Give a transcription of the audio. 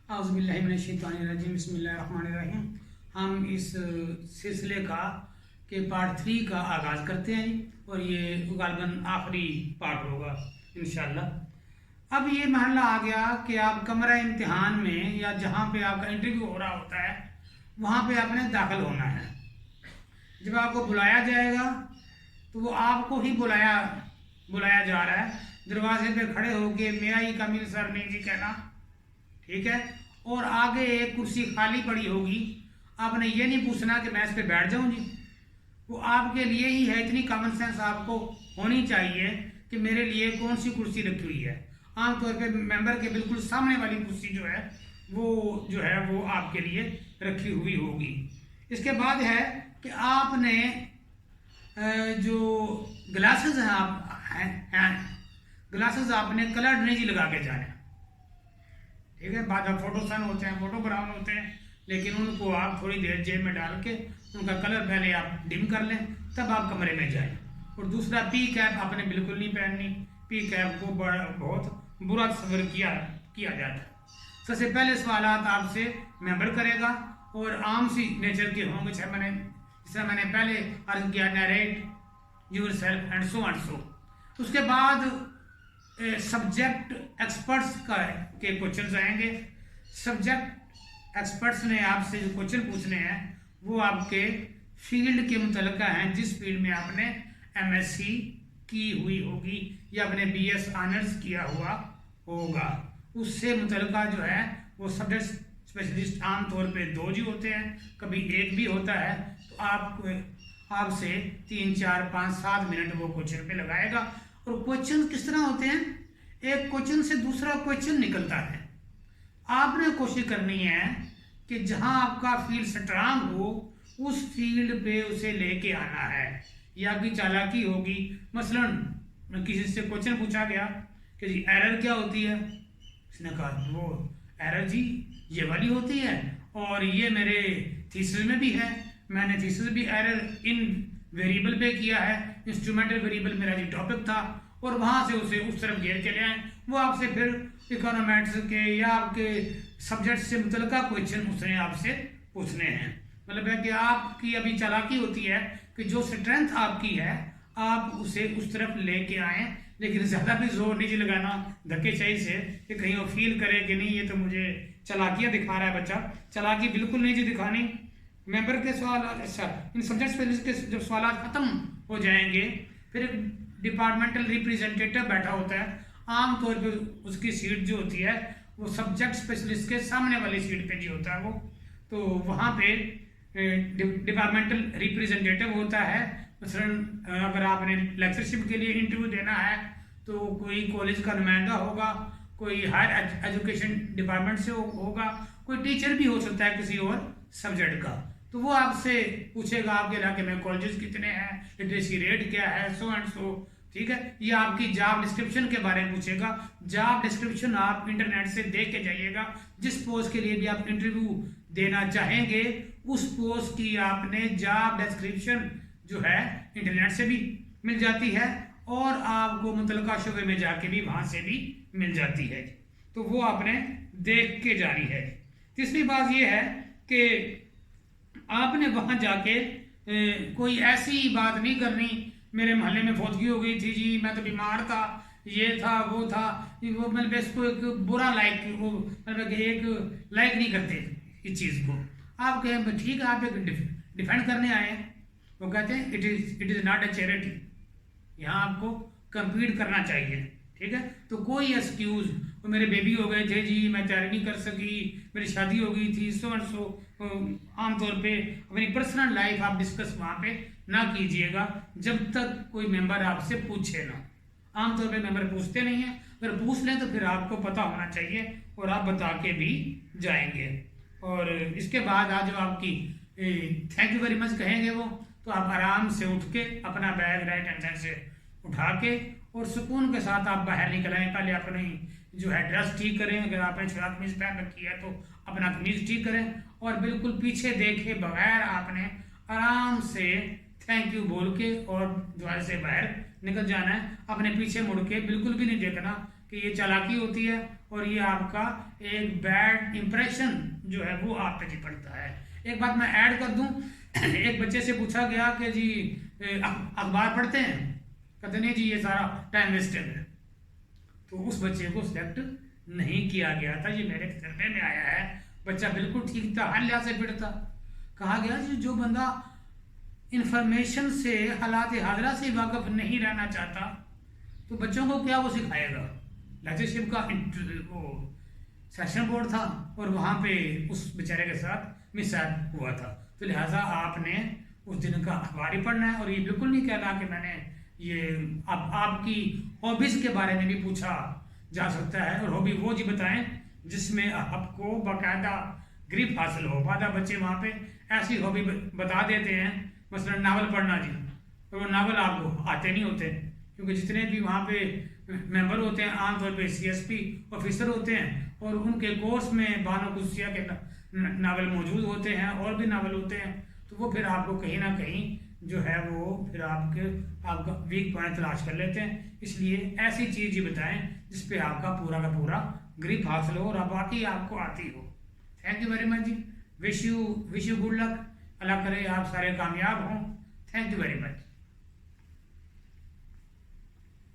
औज़ुबिल्लाहिमिनश्शैतानिर्रजीम बिस्मिल्लाहिर्रहमानिर्रहीम। हम इस सिलसिले का के पार्ट 3 का आगाज़ करते हैं और ये गालिबन आखिरी पार्ट होगा इंशाअल्लाह। अब ये मरहला आ गया कि आप कमरा इम्तिहान में या जहाँ पे आपका इंटरव्यू हो रहा होता है वहाँ पे आपने दाखिल होना है। जब आपको बुलाया जाएगा तो वो आपको ही बुलाया जा रहा है। दरवाजे पे खड़े होके मे आई कम इन सर नहीं जी कहना, ठीक है। और आगे एक कुर्सी खाली पड़ी होगी, आपने ये नहीं पूछना कि मैं इस पे बैठ जाऊं जी। वो आपके लिए ही है, इतनी कॉमन सेंस आपको होनी चाहिए कि मेरे लिए कौन सी कुर्सी रखी हुई है। आमतौर पे मेंबर के बिल्कुल सामने वाली कुर्सी जो है वो आपके लिए रखी हुई होगी। इसके बाद है कि आपने जो ग्लासेस हैं ग्लासेस आपने कलर्ड नहीं लगा के जाने, ठीक है। बाद में फोटो सन होते हैं, फोटो ब्राउन होते हैं, लेकिन उनको आप थोड़ी देर जेब में डाल के उनका कलर पहले आप डिम कर लें, तब आप कमरे में जाएं। और दूसरा, पी कैप आपने बिल्कुल नहीं पहननी। पी कैप को बहुत बुरा तस्वीर किया जाता है। सबसे पहले सवाल आपसे मेंबर करेगा और आम सी नेचर के होंगे, जैसे मैंने पहले अर्ज किया, narrate yourself and so and so. उसके बाद सब्जेक्ट एक्सपर्ट्स के क्वेश्चन आएंगे। सब्जेक्ट एक्सपर्ट्स ने आपसे जो क्वेश्चन पूछने हैं वो आपके फील्ड के मुतलका हैं, जिस फील्ड में आपने एमएससी की हुई होगी या अपने बीएस ऑनर्स किया हुआ होगा, उससे मुतलका जो है वो सब्जेक्ट स्पेशलिस्ट आमतौर पे 2 जी होते हैं, कभी 1 भी होता है। तो आपसे 3, 4, 5, 7 मिनट वो क्वेश्चन पे लगाएगा। और क्वेश्चन किस तरह होते हैं, एक क्वेश्चन से दूसरा क्वेश्चन निकलता है। आपने कोशिश करनी है कि जहां आपका फील्ड स्ट्रांग हो उस फील्ड पे उसे लेके आना है। या आपकी चालाकी होगी, मसलन किसी से क्वेश्चन पूछा गया कि जी एरर क्या होती है, उसने कहा वो एरर जी ये वाली होती है और ये मेरे थीसिस में भी है, मैंने थीसिस भी एरर इन वेरिएबल पे किया है, इंस्ट्रूमेंटल वेरिएबल मेरा जी टॉपिक था, और वहां से उसे उस तरफ घेर के ले आए। वो आपसे फिर इकोनॉमेट्स के या आपके सब्जेक्ट से मुतलका क्वेश्चन उसने आपसे पूछने हैं। मतलब है कि आपकी अभी चालाकी होती है कि जो स्ट्रेंथ आपकी है आप उसे उस तरफ लेके आए, लेकिन ज्यादा भी जोर नहीं लगाना धक्केशाही से कि कहीं वो फील करे कि नहीं ये तो मुझे चालाकियां दिखा रहा है बच्चा। चालाकी बिल्कुल नहीं जी दिखानी। मेंबर के सवाल, अच्छा, इन सब्जेक्ट के जब सवाल खत्म हो जाएंगे फिर डिपार्टमेंटल रिप्रेजेंटेटिव बैठा होता है। आमतौर पर उसकी सीट जो होती है वो सब्जेक्ट स्पेशलिस्ट के सामने वाली सीट पे जी होता है वो। तो वहाँ पे डिपार्टमेंटल रिप्रेजेंटेटिव होता है। मसलन अगर आपने लेक्चरशिप के लिए इंटरव्यू देना है तो कोई कॉलेज का नुमाइंदा होगा, कोई हायर एजुकेशन डिपार्टमेंट से होगा, कोई टीचर भी हो सकता है किसी और सब्जेक्ट का। तो वो आपसे पूछेगा आपके इलाके में कॉलेजेस कितने हैं, लिटरेसी रेट क्या है, सो एंड सो, ठीक है। ये आपकी जॉब डिस्क्रिप्शन के बारे में पूछेगा। जॉब डिस्क्रिप्शन आप इंटरनेट से देख के जाइएगा। जिस पोस्ट के लिए भी आप इंटरव्यू देना चाहेंगे उस पोस्ट की आपने जॉब डिस्क्रिप्शन जो है इंटरनेट से भी मिल जाती है और आपको मुतलका शोबे में जाके भी वहां से भी मिल जाती है। तो वो आपने देख के जानी है। तीसरी बात ये है कि आपने वहां जाके कोई ऐसी बात नहीं करनी, मेरे मोहल्ले में फौतगी हो गई थी जी, मैं तो बीमार था, ये था वो था, वो मतलब इसको एक बुरा मतलब एक लाइक नहीं करते इस चीज़ को। आप कहें ठीक है आप एक डिफेंड करने आए हैं, वो कहते हैं it is not a charity, यहाँ आपको कम्पीट करना चाहिए, ठीक है। तो कोई एक्सक्यूज, मेरे बेबी हो गए थे जी, मैं तैयारी नहीं कर सकी, मेरी शादी हो गई थी, सो एंड सो, आमतौर पे अपनी पर्सनल लाइफ आप डिस्कस वहाँ पे ना कीजिएगा जब तक कोई मेंबर आपसे पूछे ना। आमतौर पे मेंबर पूछते नहीं है, अगर पूछ लें तो फिर आपको पता होना चाहिए और आप बता के भी जाएंगे। और इसके बाद आज जो आपकी थैंक यू वेरी मच कहेंगे वो, तो आप आराम से उठ के अपना बैग राइट हैंड साइड से उठा के और सुकून के साथ आप बाहर निकल आए। पहले अपनी जो है ड्रेस ठीक करें, अगर आपने छोटा कमीज पहन रखी है तो अपना कमीज ठीक करें और बिल्कुल पीछे देखे बगैर आपने आराम से थैंक यू बोल के और द्वार से बाहर निकल जाना है। अपने पीछे मुड़ के बिल्कुल भी नहीं देखना कि ये चालाकी होती है और ये आपका एक बैड इंप्रेशन जो है वो आप पे जी पड़ता है। एक बात मैं ऐड कर दूं, एक बच्चे से पूछा गया कि जी अखबार पढ़ते हैं, कहते नहीं जी ये सारा टाइम वेस्टेड है। तो उस बच्चे को सिलेक्ट नहीं किया गया था। ये मेरे तजर्बे में आया है। बच्चा बिल्कुल ठीक था, हर लिहाज से फिट था। कहा गया जी जो बंदा इंफॉर्मेशन से, हालात हाजरा से वाकफ नहीं रहना चाहता तो बच्चों को क्या वो सिखाएगा। लेक्चरशिप का वो सेशन बोर्ड था और वहाँ पे उस बेचारे के साथ मिसहैप हुआ था। तो लिहाजा आपने उस दिन का अखबार ही पढ़ना है। और ये बिल्कुल नहीं कहना कि मैंने ये अब आपकी हॉबीज़ के बारे में भी पूछा जा सकता है। और हॉबी वो जी बताएं जिसमें आपको बाकायदा ग्रिप हासिल हो। बादा बच्चे वहाँ पे ऐसी हॉबी बता देते हैं, मसलन नावल पढ़ना जी, और वो नावल आपको आते नहीं होते, क्योंकि जितने भी वहाँ पे मेंबर होते हैं आमतौर पे CSP ऑफिसर होते हैं और उनके कोर्स में बानो कुदसिया के नावल मौजूद होते हैं और भी नावल होते हैं। तो वो फिर आपको कहीं ना कहीं जो है वो फिर आपका वीक पॉइंट तलाश कर लेते हैं। इसलिए ऐसी चीज़ ही बताएं जिस पे आपका पूरा का पूरा ग्रिप हासिल हो और बाकी आपको आती हो। थैंक यू वेरी मच जी। Wish you good luck. Allah करे आप सारे कामयाब हों। Thank you very much.